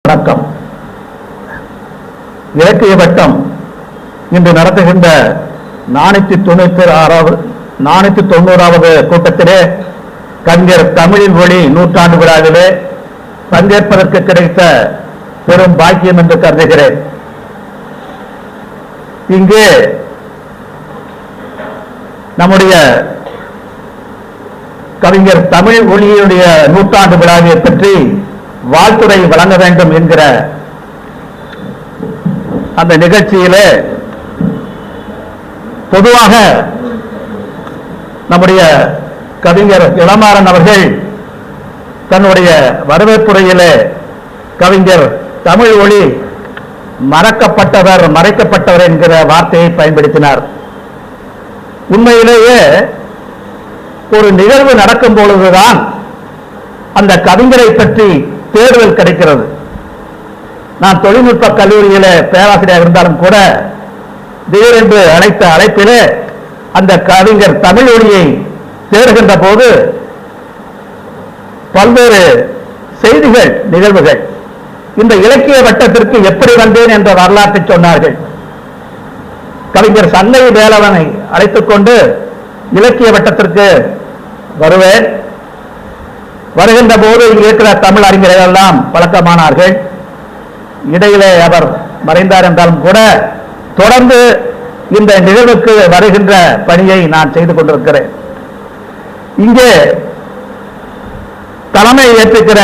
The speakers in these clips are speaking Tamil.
வணக்கம். இலக்கிய வட்டம் இன்று நடத்துகின்ற 490வது கூட்டத்திலே கவிஞர் தமிழின் ஒளி நூற்றாண்டு விழாவிலே பங்கேற்பதற்கு கிடைத்த பெரும் பாக்கியம் என்று கருதுகிறேன். இங்கே நம்முடைய கவிஞர் தமிழ் ஒளியுடைய நூற்றாண்டு விழாவை பற்றி வாழ்த்துரை வழங்க வேண்டும் என்கிற அந்த நிகழ்ச்சியிலே பொதுவாக நம்முடைய கவிஞர் இளமாறன் அவர்கள் தன்னுடைய வரவேற்புரையிலே கவிஞர் தமிழ் ஒளி மறக்கப்பட்டவர் மறைக்கப்பட்டவர் என்கிற வார்த்தையை பயன்படுத்தினார். உண்மையிலேயே ஒரு நிகழ்வு நடக்கும் பொழுதுதான் அந்த கவிஞரை பற்றி தேடுதல் கிடைக்கிறது. நான் தொழில்நுட்ப கல்லூரியில பேராசிரியர் இருந்தாலும் கூட திடீரென்று அழைத்த அழைப்பிலே அந்த கவிஞர் தமிழ் ஒளியை தேடுகின்ற போது பல்வேறு செய்திகள் நிகழ்வுகள் இந்த இலக்கிய வட்டத்திற்கு எப்படி வந்தேன் என்ற வரலாற்றை சொன்னார்கள். கவிஞர் சன்னை வேலவனை அழைத்துக் கொண்டு இலக்கிய வட்டத்திற்கு வருவேன். வருகின்ற போது இங்கே இருக்கிற தமிழ் அறிஞர்கள் எல்லாம் பழக்கமானார்கள். இடையிலே அவர் மறைந்தார் என்றாலும் கூட தொடர்ந்து இந்த நிகழ்வுக்கு வருகின்ற பணியை நான் செய்து கொண்டிருக்கிறேன். இங்கே தலைமை ஏற்றுக்கிற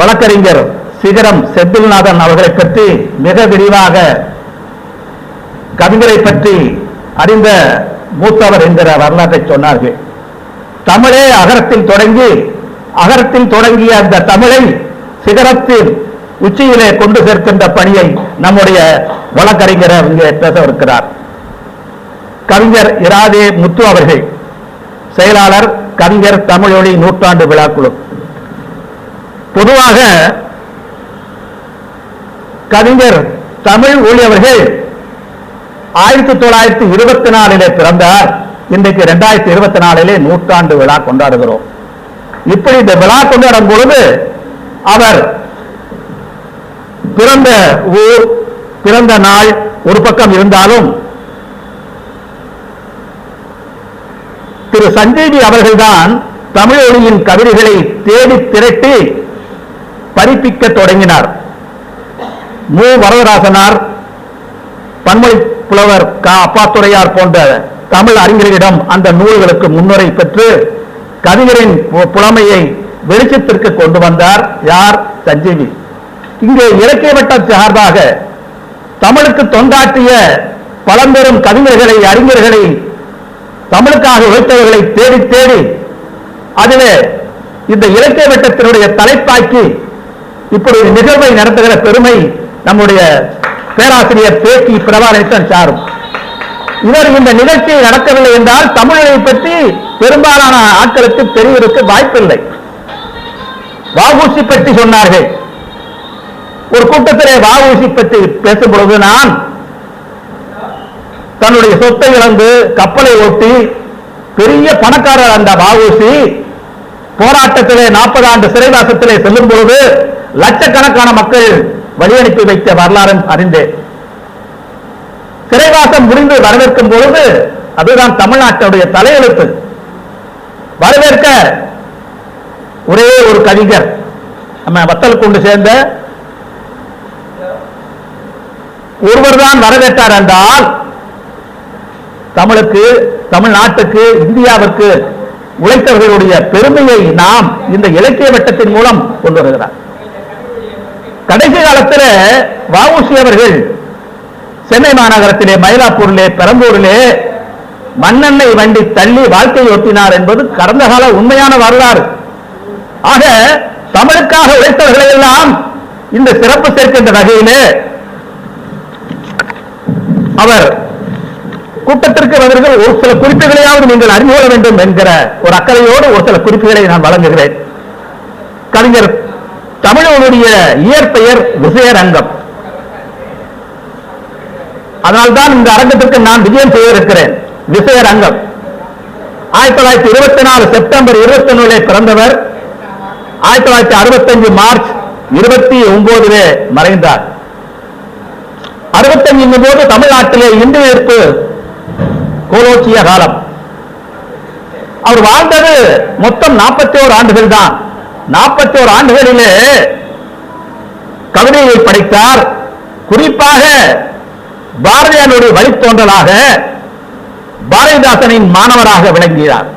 வழக்கறிஞர் சிகரம் செந்தில்நாதன் அவர்களை பற்றி மிக விரிவாக கவிஞரை பற்றி அறிந்த மூத்தவர் என்கிற வரலாற்றை சொன்னார்கள். தமிழே அகரத்தில் தொடங்கிய அந்த தமிழை சிகரத்தில் உச்சியிலே கொண்டு சேர்க்கின்ற பணியை நம்முடைய வழக்கறிஞர் இங்கே பேசவிருக்கிறார். கவிஞர் இராதே முத்து அவர்கள் செயலாளர் கவிஞர் தமிழொலி நூற்றாண்டு விழாக்குழு. பொதுவாக கவிஞர் தமிழ் ஒளி அவர்கள் 1924 பிறந்தார். இன்றைக்கு 2024 நூற்றாண்டு விழா கொண்டாடுகிறோம். இப்படி இந்த விழா கொண்டாடும் பொழுது அவர் பிறந்த ஊர் பிறந்த நாள் ஒரு பக்கம் இருந்தாலும் திரு சஞ்சீவி அவர்கள்தான் தமிழ் ஒளியின் கவிதைகளை தேடி திரட்டி பதிப்பிக்க தொடங்கினார். மு வரதராசனார், பன்மொழி புலவர் அப்பாத்துரையார் போன்ற தமிழ் அறிஞர்களிடம் அந்த நூல்களுக்கு முன்னுரை பெற்று கவிஞரின் புலமையை வெளிச்சத்திற்கு கொண்டு வந்தார். யார்? சஞ்சீவி. இங்கே இலக்கிய வட்டம் சார்பாக தமிழுக்கு தொண்டாற்றிய பழம்பெரும் கவிஞர்களை அறிஞர்களை தமிழுக்காக உழைத்தவர்களை தேடி தேடி அதிலே இந்த இலக்கிய வட்டத்தினுடைய தலைப்பாக்கி இப்படி ஒரு நிகழ்வை நடத்துகிற பெருமை நம்முடைய பேராசிரியர் பேக்கி பிரபாகரன் சாரும். இவர் இந்த நிகழ்ச்சியை நடக்கவில்லை என்றால் தமிழை பற்றி பெரும்பாலான ஆட்களுக்கு தெரிவதற்கு வாய்ப்பில்லை. வஉசி பற்றி சொன்னார்கள். ஒரு கூட்டத்திலே வஉசி பற்றி பேசும் பொழுது நான் தன்னுடைய சொத்தை இழந்து கப்பலை ஓட்டி பெரிய பணக்காரர் அந்த வஉசி போராட்டத்திலே 40 ஆண்டு சிறைவாசத்திலே செல்லும் பொழுது லட்சக்கணக்கான மக்கள் வழி அனுப்பி வைத்த வரலாறு அறிந்தேன். சிறைவாசம் முடிந்து வரவேற்கும் பொழுது அதுதான் தமிழ்நாட்டுடைய தலையெழுத்து. வரவேற்க ஒரே ஒரு கவிஞர் நம்ம வத்தல் கொண்டு சேர்ந்த ஒருவர் தான் வரவேற்றார் என்றால் தமிழுக்கு, தமிழ்நாட்டுக்கு, இந்தியாவுக்கு உழைத்தவர்களுடைய பெருமையை நாம் இந்த இலக்கிய வட்டத்தின் மூலம் கொண்டு வருகிறார். கடைசி காலத்தில் வஉசி அவர்கள் சென்னை மாநகரத்திலே, மயிலாப்பூரிலே, பெரம்பூரிலே மண்ணெண்ணெய் வண்டி தள்ளி வாழ்க்கையை ஒட்டினார் என்பது கடந்த கால உண்மையான வரலாறு. ஆக தமிழுக்காக உழைத்தவர்களை எல்லாம் இந்த சிறப்பு சேர்க்கின்ற வகையிலே அவர் கூட்டத்திற்கு வந்தவர்கள் ஒரு சில குறிப்புகளையாவது நீங்கள் அறிந்து கொள்ள வேண்டும் என்கிற ஒரு அக்கறையோடு ஒரு சில குறிப்புகளை நான் வழங்குகிறேன். கவிஞர் தமிழனுடைய இயற்பெயர் விஜயரங்கம். அதனால்தான் இந்த அரங்கத்திற்கு நான் விஜயம் செய்ய இருக்கிறேன். விஜயரங்கம் 1924 செப்டம்பர் 21 பிறந்தவர். 1965 மார்ச் 29 மறைந்தார். 65 போது தமிழ்நாட்டிலே இந்து எதிர்ப்பு கோலோச்சிய காலம். அவர் வாழ்ந்தது மொத்தம் 41 ஆண்டுகள் தான். 41 ஆண்டுகளிலே கவிதையை படைத்தார். குறிப்பாக பாரதியாருடைய வழித்தோன்றலாக பாரதிதாசனின் மாணவராக விளங்கினார்.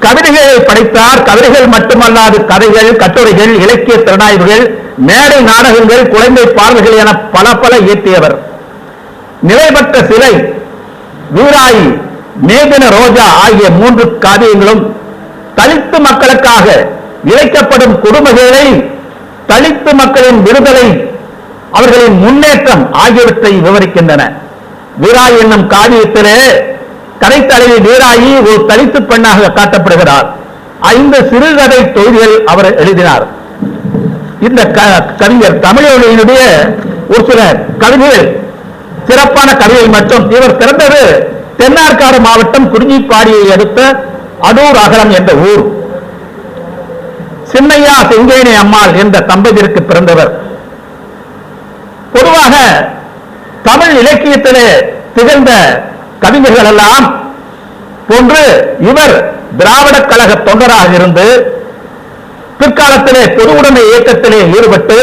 கவிதைகளை படைத்தார். கவிதைகள் மட்டுமல்லாது கதைகள், கட்டுரைகள், இலக்கிய திறனாய்வுகள், மேடை நாடகங்கள், குழந்தை பார்வைகள் என பல பல இயற்றியவர். நிறைபெற்ற சிலை, வீராயி, மேதின ரோஜா ஆகிய 3 காவியங்களும் தலித்து மக்களுக்காக இழைக்கப்படும் கொடுமைகளை, தலித்து மக்களின் விடுதலை, அவர்களின் முன்னேற்றம் ஆகியவற்றை விவரிக்கின்றன. வீராயி என்னும் காவியத்திலே கதைத்தலைவி வீராயி ஒரு தலித்து பெண்ணாக காட்டப்படுகிறார். 5 சிறுகதை தொகுதிகள் அவர் எழுதினார். இந்த கவிஞர் தமிழொலியினுடைய ஒரு சில கவிதைகள், சிறப்பான கவிதை மற்றும் இவர் பிறந்தது தென்னார்காடு மாவட்டம் குறிஞ்சிப்பாடியை அடுத்த அடூர் அகலம் என்ற ஊர். சின்னையா செங்கேணி அம்மாள் என்ற தம்பதியருக்கு பிறந்தவர். பொதுவாக தமிழ் இலக்கியத்திலே திகழ்ந்த கவிஞர்கள் எல்லாம் போன்று இவர் திராவிட கழக தொண்டராக இருந்து பிற்காலத்திலே பொது உடைமை இயக்கத்திலே ஈடுபட்டு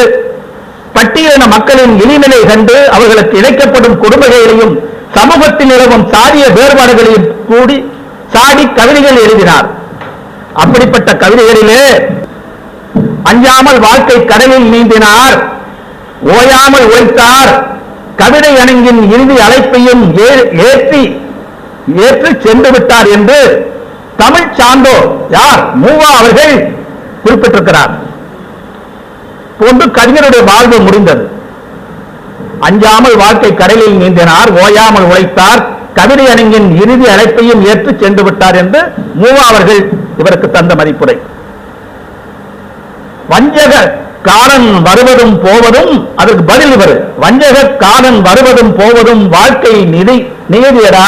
பட்டியலின மக்களின் இழிநிலை கண்டு அவர்களுக்கு இழைக்கப்படும் கொடுமைகளையும் சமூகத்தில் நிலவும் சாதிய வேறுபாடுகளையும் கூடி சாடி கவிதைகள் எழுதினார். அப்படிப்பட்ட கவிதைகளிலே அஞ்சாமல் வாழ்க்கை கடலில் நீந்தினார், ஓயாமல் உழைத்தார், கவிதை அணங்கின் இறுதி அழைப்பையும் ஏற்று சென்று விட்டார் என்று தமிழ் சான்றோர் யார் மூவா அவர்கள் குறிப்பிட்டிருக்கிறார். போன்று கவிஞருடைய வாழ்வு முடிந்தது. அஞ்சாமல் வாழ்க்கை கடலில் நீந்தினார், ஓயாமல் உழைத்தார், கவிதை அணங்கின் இறுதி அழைப்பையும் ஏற்று சென்று விட்டார் என்று மூவா அவர்கள் இவருக்கு தந்த மதிப்புரை. வஞ்சக காலன் வருவதும் போவதும், அதற்கு பதில் இவர், வஞ்சக காலன் வருவதும் போவதும் வாழ்க்கை நியதியடா,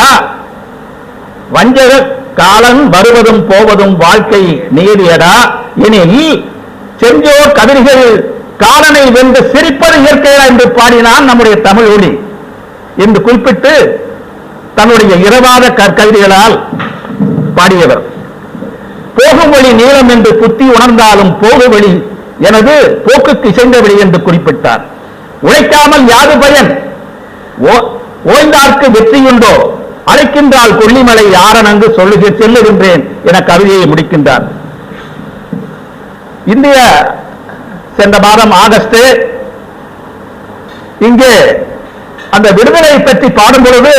வஞ்சக காலன் வருவதும் போவதும் வாழ்க்கை நியதியடா எனில் செஞ்சோர் கவிதைகள் காலனை வென்று சிரிப்பது இயற்கையா என்று பாடினான் நம்முடைய தமிழ் ஒளி என்று குறிப்பிட்டு தன்னுடைய இரவாத கவிதைகளால் பாடியவர். போகும் வழி நீளம் என்று புத்தி உணர்ந்தாலும் போகு வழி எனது போக்குக்கு இசைந்த வழி என்று குறிப்பிட்டார். உழைக்காமல் யாது பயன், ஓய்ந்தார்க்கு வெற்றியுண்டோ, அழைக்கின்றால் கொல்லிமலை யாரனங்கு செல்லுகின்றேன் என கவிதையை முடிக்கின்றார். இந்திய சென்ற மாதம் ஆகஸ்ட் இங்கே அந்த விடுதலை பற்றி பாடும் பொழுது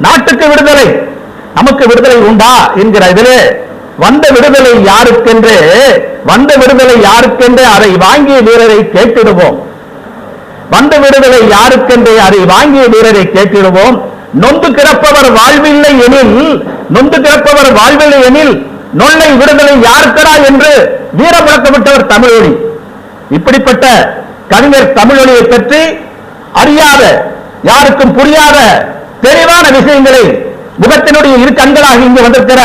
நாட்டுக்கு விடுதலை, நமக்கு விடுதலை உண்டா என்கிற இதிலே வந்த விடுதலை யாருக்கென்று அதை வாங்கிய வீரரை கேட்டிடுவோம், வந்த விடுதலை யாருக்கென்று அதை வாங்கிய வீரரை கேட்டிடுவோம், நொந்து கிடப்பவர் வாழ்வில்லை எனில் நொல்லை விடுதலை யாருக்கடா என்று வீர முழக்கமிட்டவர் தமிழொலி. இப்படிப்பட்ட கவிஞர் தமிழொலியை பற்றி அறியாத, யாருக்கும் புரியாத தெளிவான விஷயங்களை முகத்தினுடைய இரு கண்களாக இங்கு வந்திருக்கிற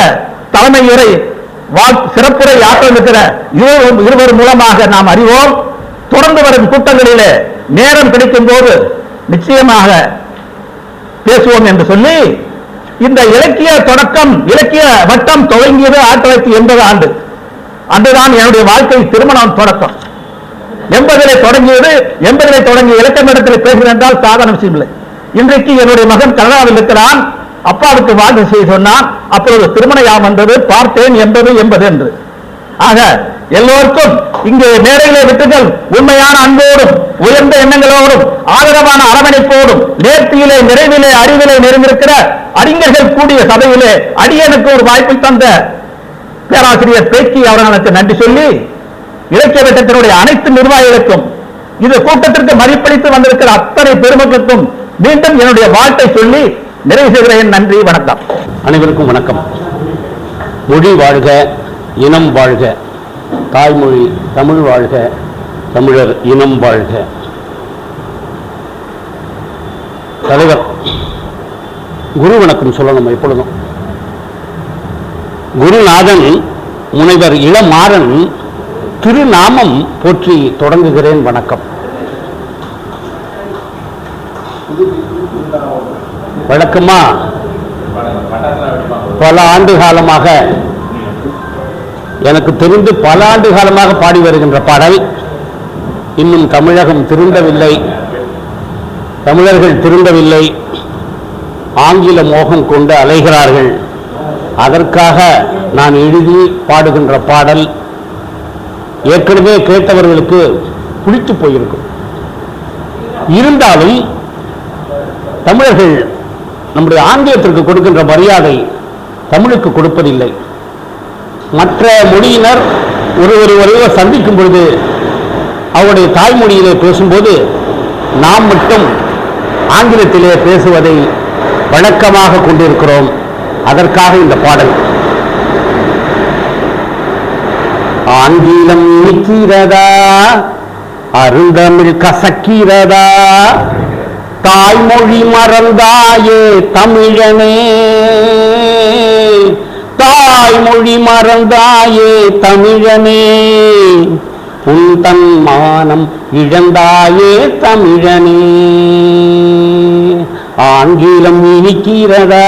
தலைமை உரை சிறப்புரை ஆற்றிருக்கிற இருவர் மூலமாக நாம் அறிவோம். தொடர்ந்து வரும் கூட்டங்களிலே நேரம் கிடைக்கும் போது நிச்சயமாக பேசுவோம் என்று சொல்லி, இந்த இலக்கிய தொடக்கம், இலக்கிய வட்டம் துவங்கியது 1980 ஆண்டு. அன்றுதான் என்னுடைய வாழ்க்கை திருமணம் தொடக்கம். 80 தொடங்கியது. 80 தொடங்கிய இலக்கிய இடத்தில் பேசுகிறேன் என்றால் சாதாரண விஷயம் இல்லை. இன்றைக்கு என்னுடைய மகன் கனடாவில் இருக்கிறான். அப்பாவுக்கு வாழ்த்து செய்ய சொன்னான். அப்பொழுது திருமண யாம் வந்தது. பார்த்தேன் 80 என்று. ஆக எல்லோருக்கும் இங்கே மேடையிலே விட்டுகள் உண்மையான அன்போடும் உயர்ந்த எண்ணங்களோடும் ஆதரவான அரவணைப்போடும் நேர்த்தியிலே நிறைவிலே அறிவிலே நிறைந்திருக்கிற அறிஞர்கள் கூடிய சபையிலே அடியனுக்கு ஒரு வாய்ப்பை தந்த பேராசிரியர் பேக்கி அவர்களுக்கு நன்றி சொல்லி, இலக்கிய வட்டத்தினுடைய அனைத்து நிர்வாகிகளுக்கும், இந்த கூட்டத்திற்கு மதிப்பளித்து வந்திருக்கிற அத்தனை பெருமக்களுக்கும் மீண்டும் என்னுடைய வாழ்த்தை சொல்லி நிறைவு செய்கிறேன். நன்றி, வணக்கம். அனைவருக்கும் வணக்கம். மொழி வாழ்க, இனம் வாழ்க, தாய்மொழி தமிழ் வாழ்க, தமிழர் இனம் வாழ்க. தலைவர் குரு வணக்கம் சொல்லணும் எப்பொழுதும். குருநாதன் முனைவர் இளமாறன் திருநாமம் போற்றி தொடங்குகிறேன். வணக்கம். வழக்கமா பல ஆண்டு காலமாக, எனக்கு தெரிந்து பல ஆண்டு காலமாக பாடி வருகின்ற பாடல் இன்னும் தமிழகம் திருந்தவில்லை, தமிழர்கள் திருந்தவில்லை, ஆங்கில மோகம் கொண்டு அலைகிறார்கள். அதற்காக நான் எழுதி பாடுகின்ற பாடல் ஏற்கனவே கேட்டவர்களுக்கு புளித்து போயிருக்கும். இருந்தாலும் தமிழர்கள் நம்முடைய ஆங்கிலத்திற்கு கொடுக்கின்ற மரியாதை தமிழுக்கு கொடுப்பதில்லை. மற்ற மொழியினர் ஒருவர் சந்திக்கும் பொழுது அவருடைய தாய்மொழியிலே பேசும்போது நாம் மட்டும் ஆங்கிலத்திலே பேசுவதை வழக்கமாக கொண்டிருக்கிறோம். அதற்காக இந்த பாடல். ஆங்கிலம் நிற்கிறதா, அருந்தமிழ் கசக்கிறதா, தாய்மொழி மறந்தாயே தமிழனே, தாய்மொழி மறந்தாயே தமிழனே, உன் தன் மானம் இழந்தாயே தமிழனே. ஆங்கிலம் இனிக்கிறதா,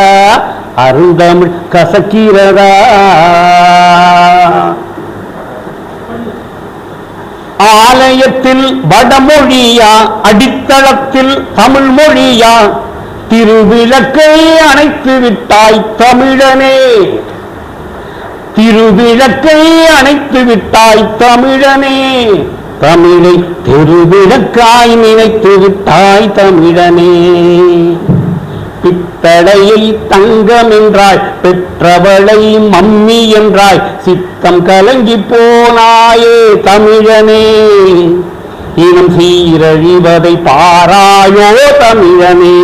அருந்தமிழ் கசக்கிறதா. ஆலயத்தில் வடமொழியா, அடித்தளத்தில் தமிழ் மொழியா, திருவிளக்கை அணைத்து விட்டாய் தமிழனே, திருவிளக்கை அணைத்து விட்டாய் தமிழனே, தமிழை திருவிளக்காய் நினைத்து விட்டாய் தமிழனே. பித்தளையை தங்கம் என்றாய், பெற்றவளை மம்மி என்றாய், சித்தம் கலங்கி போனாயே தமிழனே, இனம் சீரழிவதை பாராயோ தமிழனே.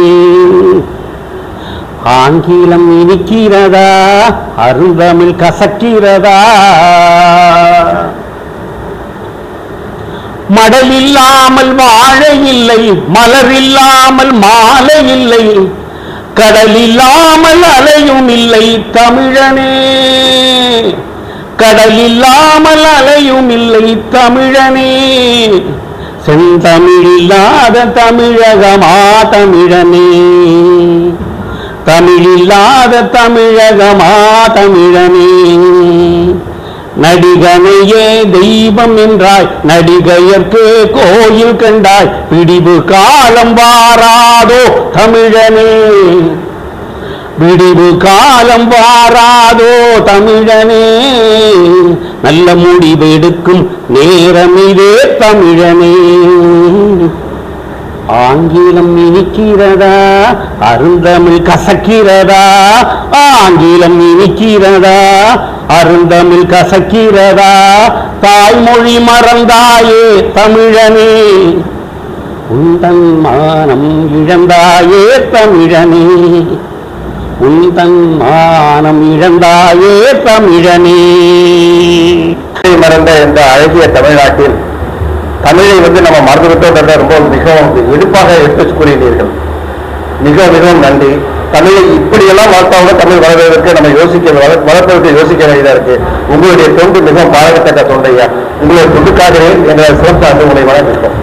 ஆங்கிலம் இனிக்கிறதா, அருந்தமிழ் கசக்கிறதா. மடல் இல்லாமல் வாழை இல்லை, மலர் இல்லாமல் மாலை இல்லை, கடல் இல்லாமல் அலையும் இல்லை தமிழனே, கடல் இல்லாமல் அலையும் இல்லை தமிழனே. செந்தமிழ் இல்லாத தமிழகமா தமிழனே, தமிழ் இல்லாத தமிழகமா தமிழனே. நடிகனையே தெய்வம் என்றாய், நடிகையர்க்கு கோயில் கண்டாய், பிடிவு காலம் வாராதோ தமிழனே, விடிவு காலம் வாராதோ தமிழனே. நல்ல முடிவெடுக்கும் நேரம் இதே தமிழனே. ஆங்கிலம் இனிக்கிறதா, அருந்தமிழ் கசக்கிறதா, ஆங்கிலம் இனிக்கிறதா, அருந்தமிழ் கசக்கிறதா. தாய்மொழி மறந்தாயே தமிழனே, உந்தன் மானம் இழந்தாயே தமிழனே, உந்தன் மானம் இழந்தாயே தமிழனே. மறந்த இந்த அழகிய தமிழ்நாட்டில் தமிழை நம்ம மறந்துவிட்டோம் ரொம்ப மிகவும் எடுப்பாக எடுத்து கூறினீர்கள். மிகவும் நன்றி. தமிழை இப்படியெல்லாம் வளர்த்தாங்க தமிழ் வளர்வதற்கு நம்ம வளர்ப்பதற்கு யோசிக்க வேண்டியதா இருக்கு. உங்களுடைய தொண்டு மிகவும் பாராட்டத்தக்க தொண்டையா. உங்களுடைய தொண்டுக்காகவே எங்களை சிறப்பாக உங்களை வளர்க்கிறோம்.